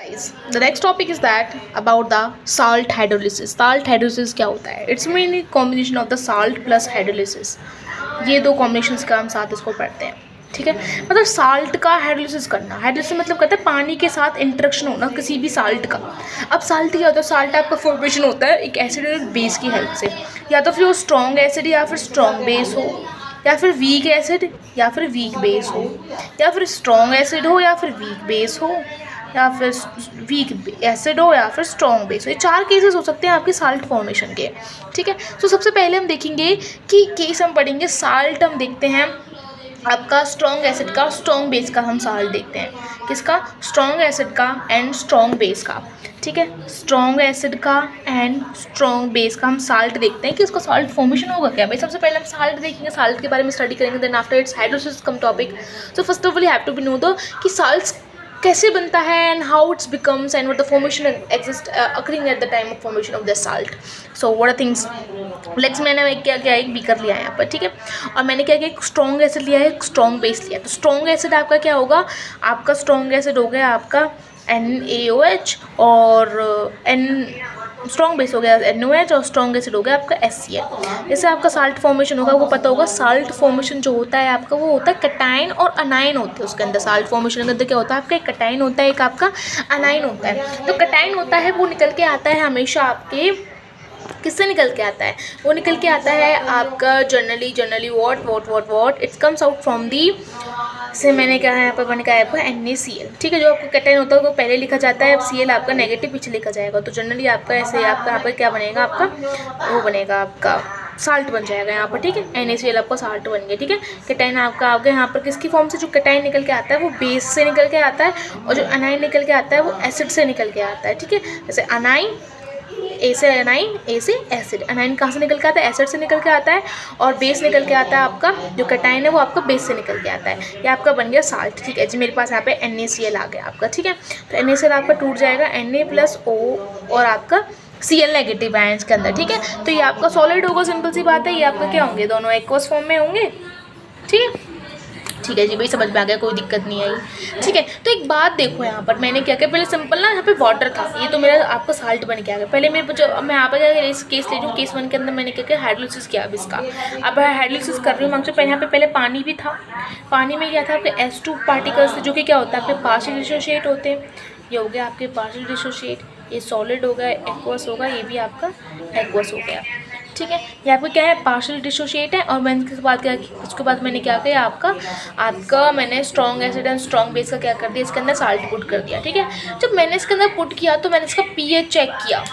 guys, the next topic is that about the salt hydrolysis. Salt hydrolysis क्या होता है? It's mainly combination of the salt plus hydrolysis. ये दो combinations का हम साथ इसको पढ़ते हैं, ठीक है। मतलब साल्ट का हाइड्रोलिसिस करना, हाइड्रोलिसिस मतलब कहते हैं पानी के साथ इंटरेक्शन होना किसी भी साल्ट का। अब साल्ट क्या होता है? साल्ट आपका फॉर्मेशन होता है एक एसिड और एक बेस की हेल्प से, या तो फिर वो स्ट्रॉन्ग एसिड या फिर स्ट्रॉन्ग बेस हो, या फिर वीक एसिड या फिर वीक बेस हो, या फिर स्ट्रॉन्ग एसिड हो या फिर वीक बेस हो, या फिर वीक एसिड हो या फिर स्ट्रॉन्ग बेस हो। ये चार केसेस हो सकते हैं आपके साल्ट फॉर्मेशन के, ठीक है। तो सबसे पहले हम देखेंगे कि केस हम पढ़ेंगे साल्ट, हम देखते हैं आपका स्ट्रॉन्ग एसिड का, स्ट्रॉन्ग बेस का हम साल्ट देखते हैं। किसका? स्ट्रॉन्ग एसिड का एंड स्ट्रॉन्ग बेस का, ठीक है। स्ट्रॉन्ग एसिड का एंड स्ट्रॉन्ग बेस का हम साल्ट देखते हैं कि उसका साल्ट फॉर्मेशन होगा क्या। भाई सबसे पहले हम साल्ट देखेंगे, साल्ट के बारे में स्टडी करेंगे, then after its hydrolysis come topic. So first of all you have to be know दो कि साल्ट्स कैसे बनता है and how its becomes and what the formation exist occurring at the time of formation of the salt. So what are things, let's मैंने क्या क्या एक beaker लिया है यहाँ पर, ठीक है। और मैंने क्या किया, एक स्ट्रॉन्ग एसिड लिया है, एक स्ट्रॉन्ग बेस लिया है। तो स्ट्रॉन्ग एसिड आपका क्या होगा? आपका स्ट्रॉन्ग एसिड हो गया आपका NaOH, और स्ट्रॉन्ग बेस हो गया NOH, और स्ट्रॉन्ग एसिड हो गया आपका HCl। जैसे आपका साल्ट फॉर्मेशन होगा वो पता होगा। साल्ट फॉर्मेशन जो होता है आपका वो होता है कटाइन और अनाइन होते हैं उसके अंदर। साल्ट फॉर्मेशन के अंदर क्या होता है? आपका एक कटाइन होता है, एक आपका अनाइन होता है। तो कटाइन होता है वो निकल के आता है हमेशा आपके, किससे निकल के आता है? वो निकल के आता है आपका generally what it's comes out from the से, मैंने क्या है यहाँ पर मैंने कहा है आपका NaCl, ठीक है। जो आपका कटाइन होता है वो पहले लिखा जाता है, अब Cl आपका नेगेटिव पीछे लिखा जाएगा। तो जनरली आपका ऐसे आपका यहाँ पर क्या बनेगा? आपका वो बनेगा, आपका साल्ट बन जाएगा यहाँ पर, ठीक है। NaCl आपका साल्ट बन गया, ठीक है। कटाइन आपका आ गया यहाँ पर किसकी फॉर्म से? जो कटाइन निकल के आता है वो बेस से निकल के आता है, और जो अनाइन निकल के आता है वो एसिड से निकल के आता है, ठीक है। जैसे अनाइन, ए से अनाइन, ए से एसिड। अनाइन कहाँ से निकल के आता है? एसिड से निकल के आता है। और बेस निकल के आता है आपका, जो कटाइन है वो आपका बेस से निकल के आता है। ये आपका बन गया साल्ट, ठीक है जी। मेरे पास यहाँ पे NaCl आ गया आपका, ठीक है। तो NaCl आपका टूट जाएगा Na+O और आपका Cl नेगेटिव आयंस के अंदर, ठीक है। तो ये आपका सॉलिड होगा, सिंपल सी बात है। ये आपका क्या होंगे? दोनों एक्वस फॉर्म में होंगे, ठीक है। ठीक है जी भाई, समझ में आ गया, कोई दिक्कत नहीं आई, ठीक है। तो एक बात देखो यहाँ पर मैंने क्या किया, पहले सिंपल ना यहाँ पे वाटर था, ये तो मेरा आपका साल्ट बन के आ गया। पहले मेरे जो मैं यहाँ पर क्या इस केस ले लूँ, केस 1 के अंदर मैंने क्या किया, हाइड्रोलिसिस किया अब इसका। अब हाइड्रोलिसिस कर रही हूँ मांगो, पहले यहाँ पे पहले पानी भी था। पानी में क्या था? आपके H2 पार्टिकल्स थे, जो कि क्या होता है आपके पार्शियल डिसोशिएट होते हैं। ये हो गया आपके पार्शियल डिसोशिएट, ये सॉलिड हो गया, एक्वस होगा, ये भी आपका एक्वस हो गया, ठीक है। ये आपका क्या है? पार्शियल डिसोशिएट है। और मैंने इसके बाद क्या, उसके बाद मैंने क्या किया, आपका मैंने strong acid and strong base का क्या कर दिया, इसके अंदर साल्ट पुट कर दिया, ठीक है। जब मैंने इसके अंदर पुट किया तो मैंने इसका pH चेक किया,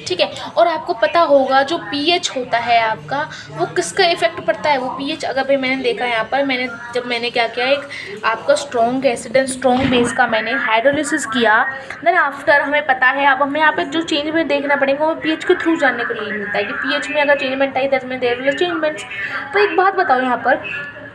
ठीक है। और आपको पता होगा जो pH होता है आपका, वो किसका इफेक्ट पड़ता है? वो pH, अगर भाई मैंने देखा यहाँ पर, जब मैंने क्या किया, एक आपका strong acid and strong base का मैंने हाइड्रोलिसिस किया, देन आफ्टर हमें पता है, अब हमें यहाँ पे जो चेंज में देखना पड़ेगा वो pH के थ्रू जानने को लिए मिलता है कि pH में अगर चेंजमेंट आई that mean there will changements. तो एक बात बताओ यहाँ पर,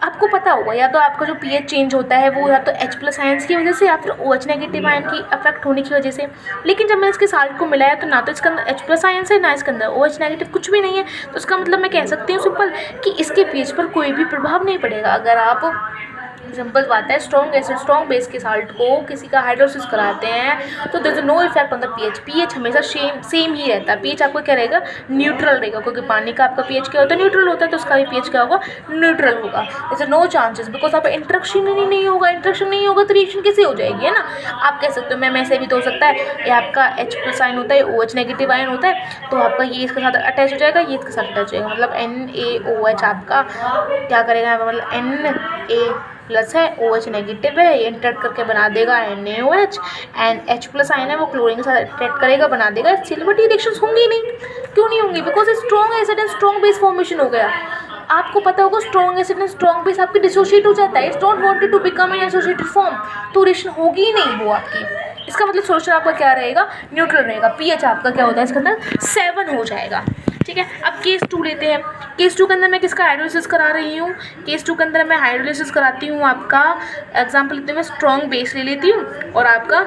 आपको पता होगा या तो आपका जो pH चेंज होता है वो या तो H+ आयंस की वजह से या फिर OH नेगेटिव आयन की अफेक्ट होने की वजह से। लेकिन जब मैंने इसके साल्ट को मिलाया तो ना तो इसके अंदर H+ आयंस है, ना इसके अंदर OH नेगेटिव, कुछ भी नहीं है। तो इसका मतलब मैं कह सकती हूँ सिंपल कि इसके pH पर कोई भी प्रभाव नहीं पड़ेगा। अगर आप, सिंपल बात है, स्ट्रॉन्ग एसिड स्ट्रॉन्ग बेस के साल्ट को किसी का हाइड्रोलिसिस कराते हैं तो there is no effect on the pH। pH हमेशा सेम ही रहता है। pH आपको क्या रहेगा? न्यूट्रल रहेगा, क्योंकि पानी का आपका pH क्या होता है? न्यूट्रल होता है। तो उसका भी pH क्या होगा? न्यूट्रल होगा। There is no chances, because आप इंटरेक्शन ही नहीं होगा। इंटरेक्शन नहीं होगा तो रिएक्शन कैसे हो जाएगी, है ना। आप कह सकते हो मैम ऐसे भी तो हो सकता है, ये आपका H+ आयन होता है, OH नेगेटिव आयन होता है, तो आपका ये इसके साथ अटैच हो जाएगा, ये इसके साथ अटैच हो जाएगा, मतलब NaOH आपका क्या करेगा, मतलब Na+ है, OH नेगेटिव है, ये इंटरेक्ट करके बना देगा NaOH, एंड H+ आयन है वो क्लोरीन के साथ इंटरेक्ट करेगा, बना देगा HCl। बट ये रिएक्शंस होंगी नहीं, क्यों नहीं होंगी? Because strong acid and strong base formation हो गया। आपको पता होगा strong acid and strong base आपकी डिसोशिएट हो जाता है, it's don't wanted to become an associated form, तो रिएक्शन होगी ही नहीं वो आपकी। इसका मतलब सोल्यूशन आपका क्या रहेगा? न्यूट्रल रहेगा। pH आपका क्या होता है इसके अंदर? 7 हो जाएगा, ठीक है। अब केस 2 लेते हैं। केस 2 के अंदर मैं किसका हाइड्रोलिसिस करा रही हूँ? केस 2 के अंदर मैं हाइड्रोलिसिस कराती हूँ आपका, एग्जाम्पल लेते हैं, मैं स्ट्रॉन्ग बेस ले लेती हूँ और आपका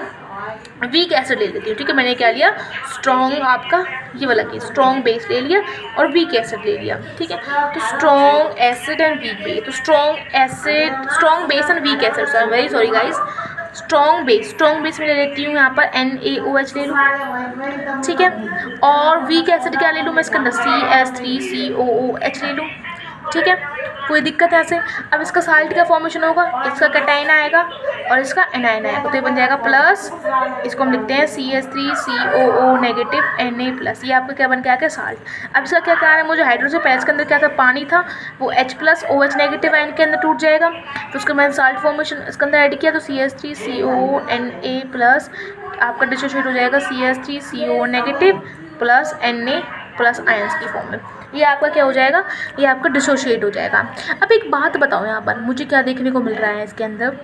वीक एसिड ले लेती हूँ, ठीक है। मैंने क्या लिया? स्ट्रॉन्ग आपका ये वाला केस, स्ट्रॉन्ग बेस ले लिया और वीक एसिड ले लिया, ठीक है। तो strong acid and weak base, तो strong base and weak acid, very sorry guys, strong base में ले लेती हूँ यहाँ पर NaOH ले लूँ, ठीक है। और वीक एसिड क्या ले लूँ मैं इसके अंदर, CH3COOH ले लूँ, ठीक है। कोई दिक्कत है ऐसे। अब इसका साल्ट का फॉर्मेशन होगा, इसका कैटाइन आएगा और इसका एनाइन आएगा, तो ये बन जाएगा प्लस, इसको हम लिखते हैं CH3COO नेगेटिव Na+, ये आपका क्या बन के आ गया साल्ट। अब इसका क्या कारण है, मुझे हाइड्रोजन पहले इसके अंदर क्या था, पानी था, वो H+OH नेगेटिव आयन के अंदर टूट जाएगा, तो उसको मैंने साल्ट फॉर्मेशन इसके अंदर ऐड किया, तो CH3COO Na+ आपका डिसोशिएट हो जाएगा CH3COO negative plus Na plus ions की फॉर्म में, ये आपका क्या हो जाएगा, ये आपका डिसोशिएट हो जाएगा। अब एक बात बताओ, यहाँ पर मुझे क्या देखने को मिल रहा है इसके अंदर,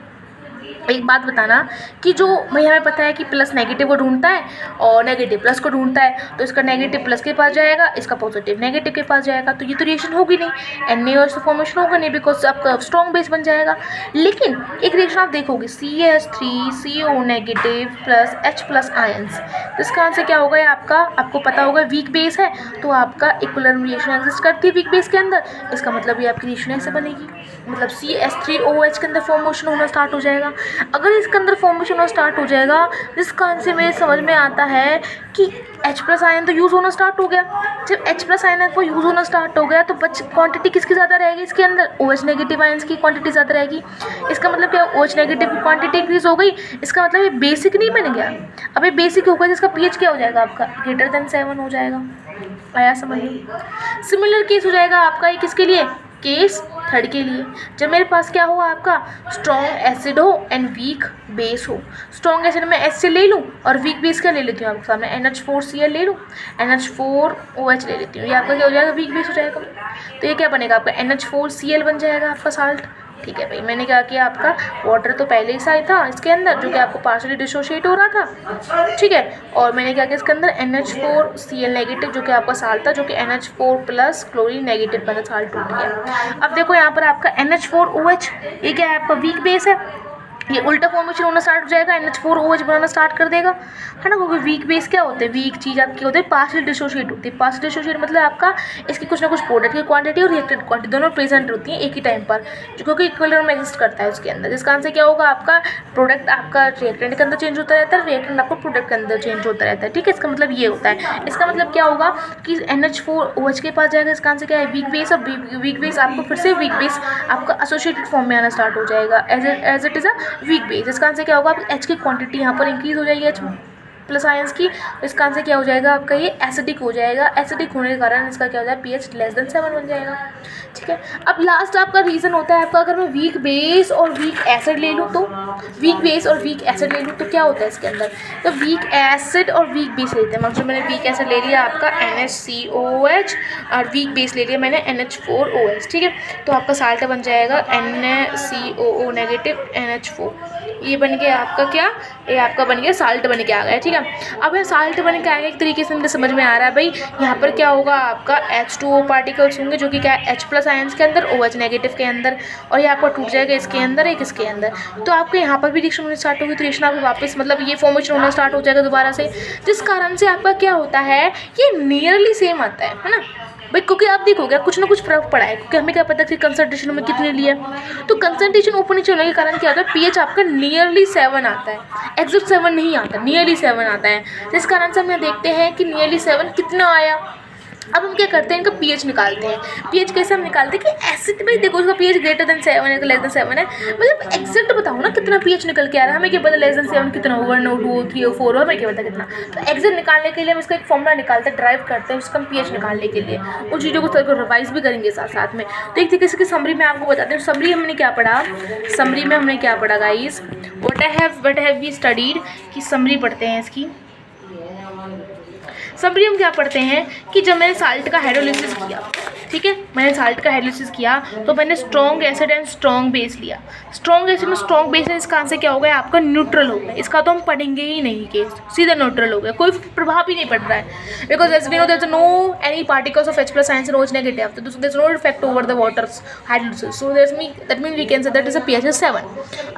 एक बात बताना कि जो भाई हमें पता है कि प्लस नेगेटिव को ढूंढता है और नेगेटिव प्लस को ढूंढता है, तो इसका नेगेटिव प्लस के पास जाएगा, इसका पॉजिटिव नेगेटिव के पास जाएगा, तो ये तो रिएक्शन होगी नहीं, NaOH फॉर्मेशन होगा नहीं, बिकॉज आपका स्ट्रॉन्ग बेस बन जाएगा। लेकिन एक रिएक्शन आप देखोगे CH3CO negative plus H+ ions, तो इसका आंसर क्या होगा, आपका आपको पता होगा वीक बेस है, तो आपका इक्विलिब्रियम रिएक्शन एग्जिस्ट करती है वीक बेस के अंदर, इसका मतलब ये आपकी रिएक्शन ऐसे बनेगी, मतलब CH3OH के अंदर फॉर्मेशन होना स्टार्ट हो जाएगा। अगर इसके अंदर फॉर्मेशन होना स्टार्ट हो जाएगा, जिसका आंसर मेरे समझ में आता है कि H+ आयन तो यूज़ होना स्टार्ट हो गया। जब H+ आयन को यूज़ होना स्टार्ट हो गया तो क्वांटिटी किसकी ज़्यादा रहेगी इसके अंदर, OH नेगेटिव आयंस की क्वांटिटी ज़्यादा रहेगी। इसका मतलब क्या, OH नेगेटिव की क्वांटिटी इंक्रीज हो गई, इसका मतलब ये बेसिक नहीं बन गया। अब ये बेसिक होगा, जिसका pH क्या हो जाएगा आपका, >7 हो जाएगा। आया समझ में। सिमिलर केस हो जाएगा आपका ये किसके लिए, केस थर्ड के लिए, जब मेरे पास क्या हो आपका स्ट्रॉन्ग एसिड हो एंड वीक बेस हो। स्ट्रॉन्ग एसिड में HCl ले लूँ और वीक बेस क्या ले लेती हूँ आपके सामने, NH4Cl ले लूँ, NH4OH ले लेती हूँ, ये आपका क्या हो जाएगा, वीक बेस हो जाएगा। तो ये क्या बनेगा आपका, NH4Cl बन जाएगा आपका साल्ट, ठीक है भाई। मैंने क्या किया, आपका वाटर तो पहले ही सा था इसके अंदर, जो कि आपको पार्शली डिसोशिएट हो रहा था, ठीक है, और मैंने क्या किया इसके अंदर NH4Cl नेगेटिव, जो कि आपका साल्ट था, जो कि NH4+ क्लोरीन नेगेटिव बना, साल्ट टूट गया। अब देखो यहाँ पर आपका NH4OH, ये क्या है आपका वीक बेस है, ये उल्टा फॉर्मेशन होना स्टार्ट हो जाएगा, NH4OH बनाना स्टार्ट कर देगा, है ना, क्योंकि वीक बेस क्या होते हैं, वीक चीज़ आपकी होती है पार्शियल डिसोशिएट होती है। पार्शियल डिसोशिएट मतलब आपका इसकी कुछ ना कुछ प्रोडक्ट की क्वांटिटी और रिएक्टेड क्वांटिटी दोनों प्रेजेंट होती हैं एक ही टाइम पर, जो क्योंकि इक्विलिब्रियम में एग्जिस्ट करता है उसके अंदर। जिसका आंसर क्या होगा, आपका प्रोडक्ट आपका रिएक्टेंट के अंदर चेंज होता रहता है, रिएक्टेंट आपको प्रोडक्ट के अंदर चेंज होता रहता है, ठीक है। इसका मतलब ये होता है, इसका मतलब क्या होगा कि NH4OH के पास जाएगा, इसका आंसर क्या है, वीक बेस, और वीक बेस आपको फिर से वीक बेस आपका एसोसिएटेड फॉर्म में आना स्टार्ट हो जाएगा, as it is a weak base. इसका आंसर क्या होगा, H की क्वांटिटी यहाँ पर इंक्रीज हो जाएगी H+ आयंस की, इसका आंसर क्या हो जाएगा आपका, ये एसिडिक हो जाएगा। एसिडिक होने के कारण इसका क्या हो जाएगा, pH <7 बन जाएगा, ठीक है। अब लास्ट आपका रीज़न होता है आपका, अगर मैं वीक बेस और वीक एसिड ले लूँ, तो वीक बेस और वीक एसिड ले लूँ तो क्या होता है इसके अंदर, तो वीक एसिड और वीक बेस लेते हैं। मतलब मैंने वीक एसिड ले लिया आपका NaCOOH और वीक बेस ले लिया मैंने NH4OH, ठीक है। तो आपका साल्ट बन जाएगा NaCOO नेगेटिव NH4, ये बन गया आपका क्या, ये आपका बन गया साल्ट बन के आ गया, ठीक है। अब ये साल्ट बन के आएगा, एक तरीके से मुझे समझ में आ रहा है भाई, यहाँ पर क्या होगा आपका H2O पार्टिकल्स होंगे, जो कि क्या है H+ आयंस के अंदर, OH नेगेटिव के अंदर, और ये आपका टूट जाएगा इसके अंदर, एक इसके अंदर, तो आपके यहाँ पर भी रिएक्शन होनी स्टार्ट होगी, तो रिएक्शन आपको वापस मतलब ये फॉर्मेशन होना स्टार्ट हो जाएगा दोबारा से, जिस कारण से आपका क्या होता है, ये नियरली सेम आता है ना भाई, क्योंकि आप देखोगे कुछ ना कुछ फर्क पड़ा है, क्योंकि हमें क्या पता कि कंसंट्रेशन में कितने लिया, तो कंसंट्रेशन ऊपर नीचे होने के कारण क्या होता है, pH आपका नियरली 7 आता है, एग्जैक्ट 7 नहीं आता, नियरली 7 आता है, जिस कारण से हम यहाँ देखते हैं कि नियरली 7 कितना आया। अब हम क्या करते हैं, इनका pH निकालते हैं। pH कैसे हम निकालते हैं कि एसिड में देखो इसका pH >7 है, <7 है, मतलब एग्जैक्ट बताओ ना कितना pH निकल के आ रहा है, हमें क्या पता <7 कितना होगा, 1 2 3 और 4 हमें क्या पता कितना। तो एग्जैक्ट निकालने के लिए हम इसका एक फॉर्मूला निकालते हैं, ड्राइव करते हैं उसका pH निकालने के लिए, उन चीज़ों को रिवाइज भी करेंगे साथ साथ में। तो एक तरीके से समरी में आपको बताते हैं, समरी हमने क्या पढ़ा, समरी में हमने क्या पढ़ा guys, what have we studied, कि समरी पढ़ते हैं इसकी। समरी हम क्या पढ़ते हैं कि जब मैंने साल्ट का हाइड्रोलिसिस किया, ठीक है, मैंने साल्ट का हाइड्रोलिसिस किया तो मैंने strong acid and strong base लिया। स्ट्रॉन्ग एसिड में स्ट्रॉन्ग बेस है, इसका आंसर क्या हो गया आपका न्यूट्रल हो गया, इसका तो हम पढ़ेंगे ही नहीं, केस सीधा न्यूट्रल हो गया, कोई प्रभाव ही नहीं पड़ रहा है, because as we know there is no any particles of H+ ions and OH negative, तो there is no effect over the waters hydrolysis, so that mean we can say that is a pH 7।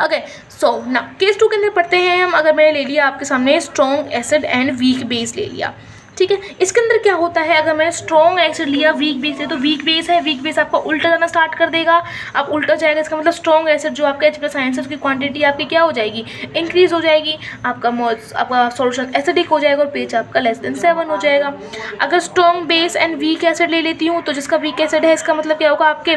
Okay, so now case 2 के अंदर पढ़ते हैं हम। अगर मैंने ले लिया आपके सामने strong acid and weak base ले लिया, ठीक है। इसके अंदर क्या होता है, अगर मैंने स्ट्रॉन्ग एसिड लिया वीक बेस है, तो वीक बेस है, वीक बेस आपका उल्टा जाना स्टार्ट कर देगा। अब उल्टा जाएगा इसका मतलब स्ट्रॉन्ग एसिड जो आपका H+ आयन है उसकी क्वांटिटी आपकी क्या हो जाएगी, इंक्रीज हो जाएगी, आपका मोल्स आपका सॉल्यूशन एसिडिक हो जाएगा और pH आपका <7 हो जाएगा। अगर strong base and weak acid ले लेती हूँ तो जिसका वीक एसिड है इसका मतलब क्या होगा, आपके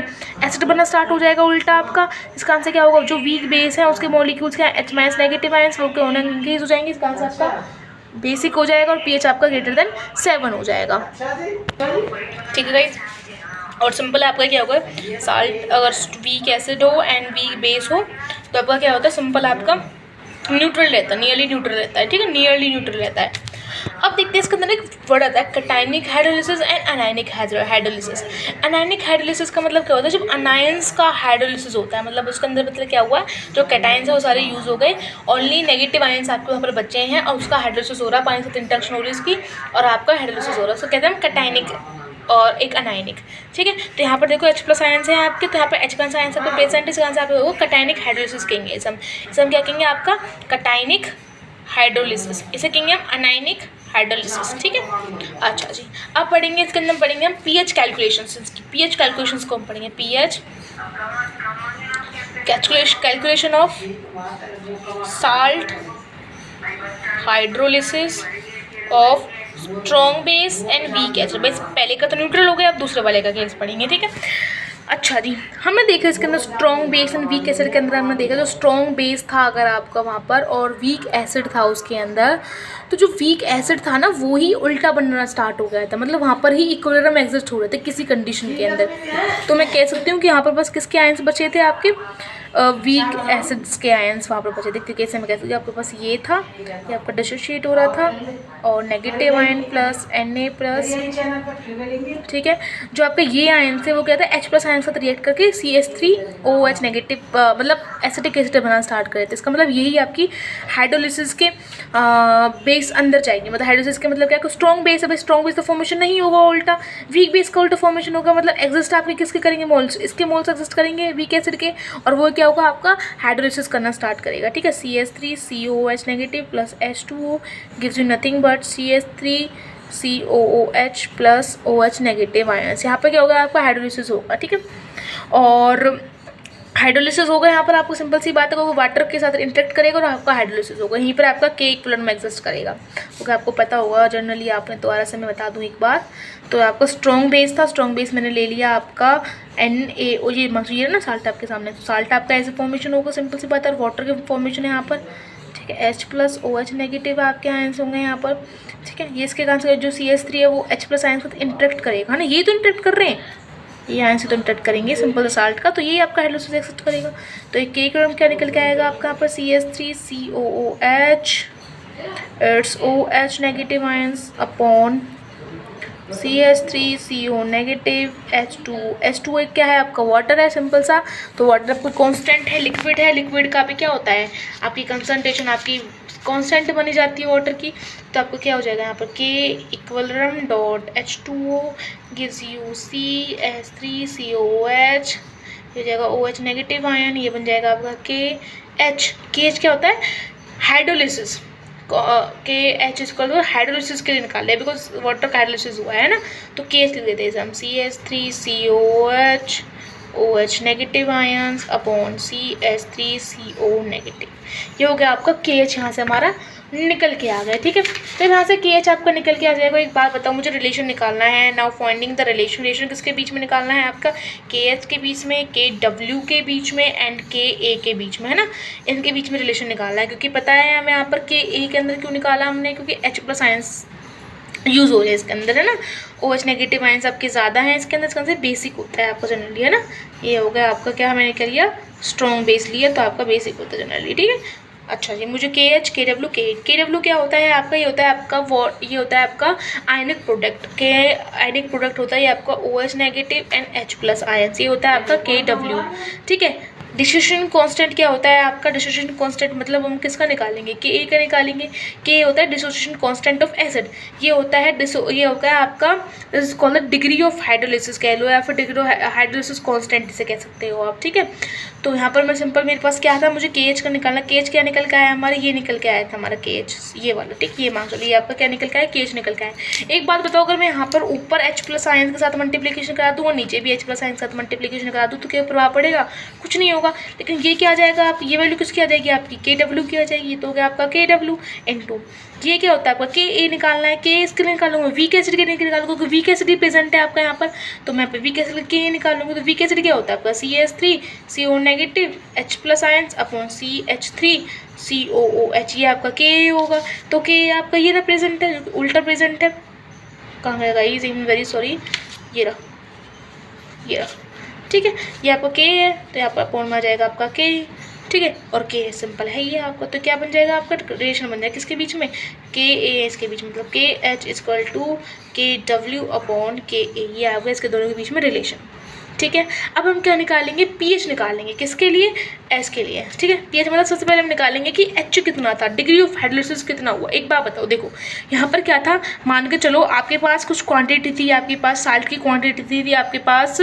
एसिड बनना स्टार्ट हो जाएगा उल्टा आपका। इसका आंसर क्या होगा, जो वीक बेस है उसके मॉलिक्यूल्स क्या H- नेगेटिव आयंस वो इंक्रीज हो जाएंगे, इसका आंसर आपका बेसिक हो जाएगा और pH आपका <7 हो जाएगा। ठीक है गाइस, और सिंपल आपका क्या होगा, साल्ट अगर वीक एसिड हो एंड वीक बेस हो तो आपका क्या होता है, सिंपल आपका न्यूट्रल रहता है, नियरली न्यूट्रल रहता है। ठीक है, नियरली न्यूट्रल रहता है। अब देखते हैं इसके अंदर एक वर्ड आता है cationic hydrolysis and anionic hydrolysis. Anionic hydrolysis का मतलब क्या होता है, जब अनायंस का हाइड्रोलिसिस होता है, मतलब उसके अंदर मतलब क्या हुआ, जो कैटायंस है वो सारे यूज़ हो गए, ओनली नेगेटिव आयंस आपके वहाँ पर बचे हैं और उसका हाइड्रोलिसिस हो रहा है, पानी से इंटरेक्शन हो रही है इसकी और आपका हाइड्रोलिसिस हो रहा है, उसको कहते हैं हम कैटायनिक और एक अनायनिक। ठीक है, तो यहाँ पर देखो H+ आयंस है आपके, तो यहाँ पर H+ आयंस आपको प्रेजेंट, इसका आंसर आपको कैटायनिक हाइड्रोलिसिस कहेंगे। इसे हम क्या कहेंगे, आपका कैटायनिक हाइड्रोलिसिस, इसे कहेंगे हम अनायनिक हाइड्रोलिसिस। ठीक है, अच्छा जी, अब पढ़ेंगे इसके अंदर पढ़ेंगे हम pH कैलकुलेशंस। pH कैलकुलेशंस को हम पढ़ेंगे, pH calculation of salt hydrolysis of strong base and weak acid. Base पहले का तो न्यूट्रल हो गया, अब दूसरे वाले का केस पढ़ेंगे। ठीक है, अच्छा जी, हमने देखा इसके अंदर strong base and weak acid के अंदर हमने देखा जो स्ट्रॉन्ग बेस था अगर आपका वहाँ पर और वीक एसिड था उसके अंदर, तो जो वीक एसिड था ना वो ही उल्टा बनना स्टार्ट हो गया था, मतलब वहाँ पर ही इक्विलिब्रियम एग्जिस्ट हो रहे थे किसी कंडीशन के अंदर। तो मैं कह सकती हूँ कि यहाँ पर बस किसके आयंस बचे थे, आपके वीक एसिड्स के आयंस वहाँ पर बचे थे। कैसे मैं कह सकती हूँ, आपके पास ये था, ये आपका डिसोशिएट हो रहा था और नेगेटिव आयन प्लस Na+। ठीक है, जो आपका ये आयन थे वो क्या था, H+ आयन के साथ रिएक्ट करके CH3OH नेगेटिव मतलब एसिटिक एसिड बनाना स्टार्ट करे थे। इसका मतलब यही आपकी हाइड्रोलिसिस के बेस अंदर जाएगी, मतलब हाइड्रोलिसिस के मतलब क्या, स्ट्रॉन्ग बेस है, स्ट्रॉन्ग बेस तो फॉर्मेशन नहीं होगा, उल्टा वीक बेस का उल्टा फॉर्मेशन होगा, मतलब एग्जिस्ट आपके किसके करेंगे, मोल्स, इसके मोल्स एग्जिस्ट करेंगे वीक एसिड के, और वो क्या होगा, आपका हाइड्रोलिसिस करना स्टार्ट करेगा। ठीक है, CH3COOH negative plus H2O gives you nothing but CH3COOH plus OH negative ions. यहाँ पर क्या होगा, आपका हाइड्रोलिसिस होगा। ठीक है, और हाइड्रोलिसिस होगा यहाँ पर आपको सिंपल सी बात है, वो वाटर के साथ इंटरेक्ट करेगा और आपका हाइड्रोलिसिस होगा, यहीं पर आपका के इक्विवेलेंट में एग्जिस्ट करेगा। ओके, आपको पता होगा जनरली, आपने दोबारा से मैं बता दूँ एक बार, तो आपका स्ट्रॉन्ग बेस था, स्ट्रॉन्ग बेस मैंने ले लिया आपका NaO, ये ना साल्ट आपके सामने, तो साल्ट आपका ऐसे फॉर्मेशन होगा, सिंपल सी बात है, और वाटर के फॉर्मेशन है यहाँ पर। ठीक है, H+OH नेगेटिव आपके आयंस होंगे यहाँ पर। ठीक है, ये इसके कारण जो CH3 है वो H+ आयंस के साथ इंटरेक्ट करेगा, है ना, ये तो इंटरेक्ट कर रहे हैं, ये आयन से तो इंटरेक्ट करेंगे सिंपल साल्ट का, तो ये आपका हाइड्रोलिसिस एक्सेप्ट करेगा। तो एक के क्रम क्या निकल के आएगा आपका यहाँ पर CH3COOH it's OH negative ions upon CH3CO negative H2 एक क्या है आपका वाटर है, सिंपल सा। तो वाटर आपको कांस्टेंट है, लिक्विड है, लिक्विड का भी क्या होता है, आपकी कंसंट्रेशन आपकी कांस्टेंट बनी जाती है वाटर की, तो आपको क्या हो जाएगा यहाँ पर K equilibrium dot H2O gives you CH3COOH, ये जाएगा OH नेगेटिव आयन, ये बन जाएगा आपका KH। क्या होता है, hydrolysis, KH equal to hydrolysis के लिए निकाल लिया, बिकॉज वाटर का हाइड्रोलिसिस हुआ है ना, तो KH लिख देते हैं हम, CH3COOH OH negative ions upon CH3CO negative, ये हो गया आपका KH, यहाँ से हमारा निकल के आ गया। ठीक है, तो यहाँ से KH आपका निकल के आ जाएगा। एक बात बताओ, मुझे रिलेशन निकालना है, नाउ फाइंडिंग द रिलेशन किसके बीच में निकालना है, आपका KH के बीच में, KW के बीच में एंड KA के बीच में, है ना, इनके बीच में रिलेशन निकालना है, क्योंकि पता है हमें यहाँ पर KA के अंदर क्यों निकाला हमने, क्योंकि H+ आयंस यूज़ हो रहे हैं इसके अंदर, है ना, OH नेगेटिव आयंस आपके ज़्यादा हैं इसके अंदर, इसके अंदर बेसिक होता है आपका जनरली, है ना, ये हो गया आपका क्या, हमें निकल लिया स्ट्रॉन्ग बेस लिया, तो आपका बेसिक होता है जनरली। ठीक है, अच्छा जी, मुझे KH KW KW क्या होता है आपका, ये होता है आपका ये होता है आपका आयनिक प्रोडक्ट, आयनिक प्रोडक्ट होता है ये आपका OH negative and H+ ions, ये होता है आपका KW। ठीक है, डिस्ट्रीब्यूशन कांस्टेंट क्या होता है आपका? डिस्ट्रीब्यूशन कांस्टेंट मतलब हम किसका निकालेंगे? के ए का निकालेंगे। के होता है डिस्ट्रीब्यूशन कांस्टेंट ऑफ एसिड। ये होता है आपका कॉल्ड डिग्री ऑफ हाइड्रोलिसिस कह लो, या फिर डिग्री ऑफ हाइड्रोलिसिस कांस्टेंट इसे कह सकते हो आप, ठीक है। तो यहाँ पर मैं सिंपल, मेरे पास क्या था, मुझे के एच का निकालना। के एच क्या निकल के आया हमारा? ये निकल के आया था हमारा के एच, ये वाला, ठीक। ये मान चलिए आपका क्या निकल के आया? के एच निकल के आया। एक बात बताओ, अगर मैं यहाँ पर ऊपर H प्लस आयन के साथ मल्टीप्लीकेशन करा दूँ और नीचे भी H प्लस आयन के साथ मल्टीप्लीकेशन करा दूँ तो क्या प्रभाव पड़ेगा? कुछ नहीं होगा। लेकिन ये क्या आ जाएगा आप, ये वैल्यू किसकी आ जाएगी आपकी? के डब्ल्यू की आ जाएगी। तो हो गया आपका के डब्ल्यू इनटू ये क्या होता है आपका? के ए निकालना है। के इसके लिए निकालूंगा, वीक एसिड के लिए निकालूंगा क्योंकि वीक एसिड प्रेजेंट है आपका यहाँ पर, तो मैं पे वीक एसिड के ए निकालूंगी। तो वीक एसिड क्या होता है आपका? CH3 CO negative H plus ions upon CH3 COOH, ये आपका के ए होगा। तो के ए आपका ये रिप्रेजेंट है, उल्टा प्रेजेंट है। कहाँ गया guys? I am very sorry, ये रहा, ठीक है। ये आपका के है तो यहाँ पर अपॉन में आ जाएगा आपका के, ठीक है। और के सिंपल है ये आपका, तो क्या बन जाएगा आपका? रिलेशन बन जाएगा किसके बीच में? के ए इसके बीच में, मतलब के एच इक्वल टू के डब्ल्यू अपॉन के ए, ये आ गया इसके दोनों के बीच में रिलेशन, ठीक है। अब हम क्या निकालेंगे? पीएच निकालेंगे। किसके लिए? एस के लिए, ठीक है। पीएच मतलब सबसे पहले हम निकालेंगे कि एच कितना था, डिग्री ऑफ हाइड्रोलिसिस कितना हुआ। एक बात बताओ, देखो यहाँ पर क्या था, मान के चलो आपके पास कुछ क्वांटिटी थी, आपके पास साल्ट की क्वांटिटी थी आपके पास।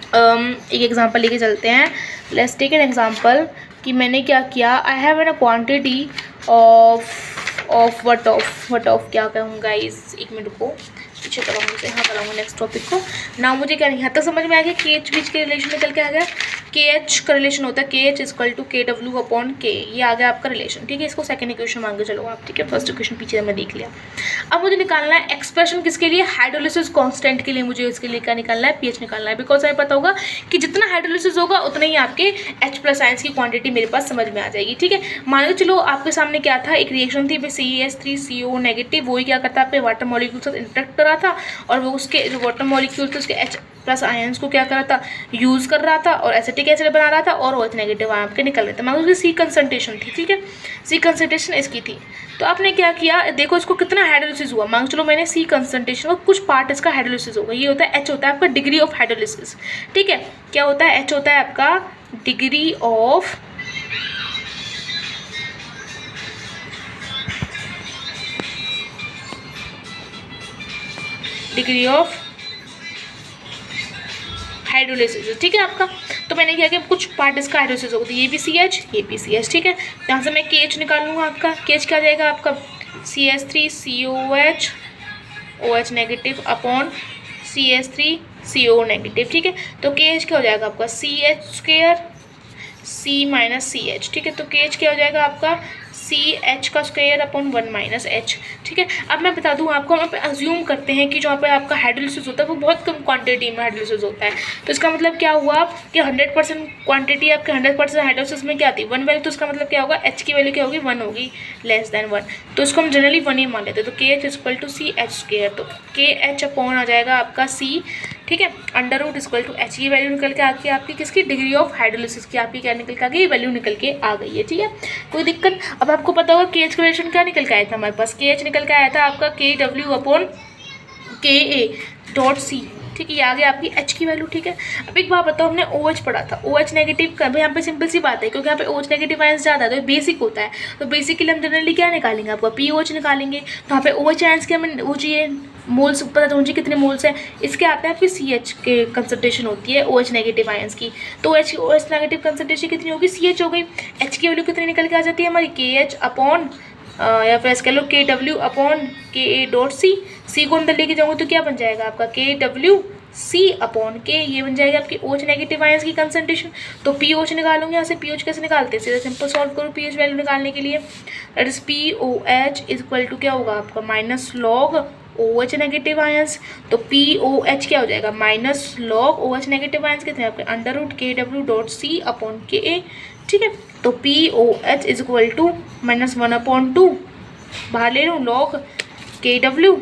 एक एग्जांपल लेके चलते हैं, लेट्स टेक एन एग्जांपल कि मैंने क्या किया, I have an a quantity of what of क्या कहूँ गाइस, एक मिनट को पीछे कराऊंगा, यहाँ कराऊंगा नेक्स्ट टॉपिक को ना। मुझे क्या यहाँ तक समझ में आ गया, के एच बीच के रिलेशन निकल के आ गया। के एच का रिलेशन होता है के एच इक्वल टू के डब्ल्यू अपॉन के, ये आ गया आपका रिलेशन, ठीक है। इसको सेकंड इक्वेशन मान के चलो आप, ठीक है। फर्स्ट इक्वेशन पीछे मैं देख लिया। अब मुझे निकालना है एक्सप्रेशन किसके लिए? हाइड्रोलिसिस कांस्टेंट के लिए। मुझे इसके लिए क्या निकालना है? पीएच निकालना है। बिकॉज हमें पता होगा कि जितना हाइड्रोलिसिस होगा उतना ही आपके H प्लस आयंस की क्वांटिटी मेरे पास समझ में आ जाएगी, ठीक है। मान लो चलो आपके सामने क्या था, एक रिएक्शन थी, CH3CO नेगेटिव, वही क्या करता है आपके वाटर मॉलिक्यूल के साथ इंटरेक्ट कर रहा था, और वो उसके जो वाटर मॉलिक्यूल थे उसके H प्लस आयंस को क्या कर रहा था? यूज़ कर रहा था, और एसिटिक एसिड बना रहा था, और OH नेगेटिव आयन आपके निकल रहे थे। मान लो उसकी C कंसंट्रेशन थी, ठीक है। C कंसंट्रेशन इसकी थी, तो आपने क्या किया, देखो इसको कितना हाइड्रोलिसिस हुआ। मान चलो मैंने C कंसंट्रेशन को कुछ पार्ट इसका हाइड्रोलिसिस होगा, ये होता है H होता है आपका डिग्री ऑफ हाइड्रोलिसिस, ठीक है। क्या होता है? H होता है आपका डिग्री ऑफ हाइड्रोलिसिस, ठीक है आपका। तो मैंने क्या किया, कुछ पार्ट इसका हाइड्रोलिसिस होगा, तो ये भी CH, ये भी CH, ठीक है। यहाँ से मैं KH निकाल लूँगा आपका। KH क्या जाएगा आपका? CH3 COH OH negative upon CH3 CO negative, ठीक है। तो KH क्या हो जाएगा आपका? CH square C minus CH, ठीक है। तो KH क्या हो जाएगा आपका? CH का स्क्वायर अपॉन 1 माइनस H, ठीक है। अब मैं बता दूं आपको, हम यहाँ पे अज्यूम करते हैं कि जो यहाँ पे आपका हाइड्रोलिसिस होता है वो बहुत कम क्वांटिटी में हाइड्रोलिसिस होता है। तो इसका मतलब क्या हुआ कि 100% क्वांटिटी आपके 100% हाइड्रोलिसिस में क्या आती है? 1 वैल्यू। तो इसका मतलब क्या होगा? H की वैल्यू क्या होगी? 1 होगी, लेस देन 1। तो इसको हम जनरली 1 ही मान लेते हैं। तो KH equal to CH square, तो KH अपॉन आ जाएगा आपका C, ठीक है, under root equal to H। ये वैल्यू निकल के आती है आपकी किसकी? डिग्री ऑफ हाइड्रोलिसिस की आपकी क्या निकल के आ गई? ये वैल्यू निकल के आ गई है, ठीक है। कोई दिक्कत? अब आपको पता होगा KH का रिलेशन क्या निकल के आया था हमारे पास? KH निकल के आया था आपका KW upon KA dot C, ठीक है। ये आ गया आपकी H की वैल्यू, ठीक है। अब एक बात बताओ, हमने OH पढ़ा था, OH नेगेटिव का, भाई यहाँ पे सिंपल सी बात है, क्योंकि यहाँ पे OH नेगेटिव आयंस ज़्यादा है तो बेसिक होता है, तो बेसिकली हम जनरली क्या निकालेंगे? आपका POH निकालेंगे। तो यहाँ पे OH आयंस के हमें वो चाहिए मोल्स, पता तो मुझे कितने मोल्स हैं, इसके आते हैं आपकी CH के कंसंट्रेशन होती है OH नेगेटिव आयंस की। तो OH नेगेटिव कंसंट्रेशन कितनी होगी? CH हो गई। H की वैल्यू कितनी निकल के आ जाती है हमारी? KH अपॉन या फिर कह लो KW upon KA dot C को अंदर लेके जाऊँगी तो क्या बन जाएगा आपका? KW C अपॉन K, ये बन जाएगा आपकी OH नेगेटिव आयंस की कंसंट्रेशन। तो POH निकालूंगी, यहाँ से POH कैसे निकालते हैं? सीधा सिंपल सॉल्व करो PH वैल्यू निकालने के लिए। That is POH equal to क्या होगा आपका? Minus log OH negative ions. तो POH क्या हो जाएगा? Minus log OH negative ions कितने आपके? Under root KW dot C upon KA, ठीक है। तो POH is equal to minus 1/2 बाहर ले लूँ, log KW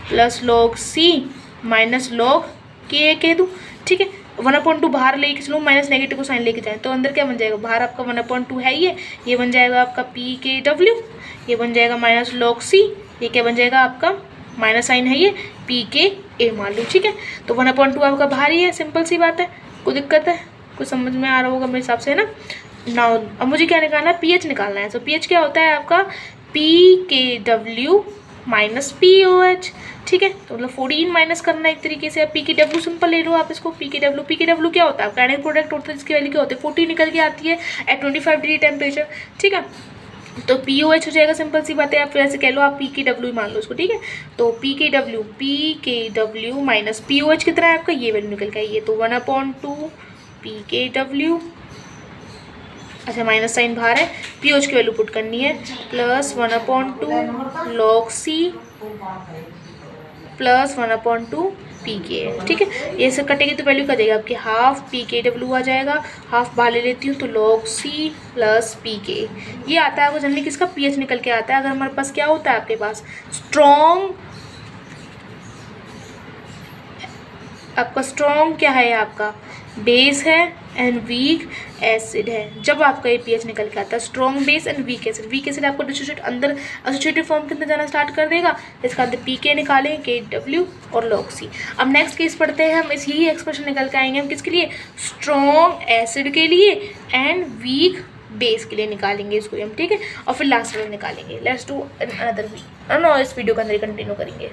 plus log C minus log KA कह दूँ, ठीक है। 1/2 बाहर लेके चलो, माइनस नेगेटिव को साइन लेके जाए तो अंदर क्या बन जाएगा? बाहर आपका 1/2 है, ये बन जाएगा आपका PKW, ये बन जाएगा माइनस लॉग C, ये क्या बन जाएगा आपका? माइनस साइन है ये PKA मान लो, ठीक है। तो 1/2 आपका बाहर ही है, सिंपल सी बात है, कोई दिक्कत है? कुछ समझ में आ रहा होगा मेरे हिसाब से, है ना। नाउ अब मुझे क्या निकालना है, पीएच निकालना है। तो पीएच क्या होता है आपका, PKW माइनस POH, ठीक है। तो मतलब 14 माइनस करना है एक तरीके से। अब PKW सिंपल ले लो आप इसको, PKW क्या होता है, काइनेटिक प्रोडक्ट होता है जिसकी वैल्यू क्या होती है 40 निकल के आती है एट 25 डिग्री टेम्परेचर, ठीक है। तो POH हो जाएगा, सिंपल सी बात है। आप फिर ऐसे कह लो, आप PKW मान लो इसको, ठीक है। तो PKW माइनस POH कितना है आपका, ये वैल्यू निकल के आई है, तो 1/2 PKW, अच्छा माइनस साइन बाहर है, POH की वैल्यू पुट करनी है, plus 1/2 log C plus 1/2 PK, ठीक है। ये सब कटेगी तो वैल्यू क्या देगा आपकी, हाफ PKW आ जाएगा, हाफ बाहर ले लेती हूँ तो log C प्लस PK। ये आता है आपको जनरली किसका, pH निकल के आता है। अगर हमारे पास क्या होता है आपके पास, स्ट्रॉन्ग, आपका स्ट्रॉन्ग क्या है, आपका बेस है एंड वीक एसिड है। जब आपका ये पीएच निकल के आता है strong base and weak acid आपको डिसोसिएट अंदर एसोसिएटिव फॉर्म के अंदर जाना स्टार्ट कर देगा। इसका अंदर PK निकालें, KW और log C। अब नेक्स्ट केस पढ़ते हैं हम, इसी एक्सप्रेशन निकल के आएंगे हम किसके लिए, स्ट्रॉन्ग एसिड के लिए एंड वीक बेस के लिए निकालेंगे इसको हम, ठीक है। और फिर लास्ट में निकालेंगे। लेट्स डू अनदर वीक, इस वीडियो के अंदर कंटिन्यू करेंगे।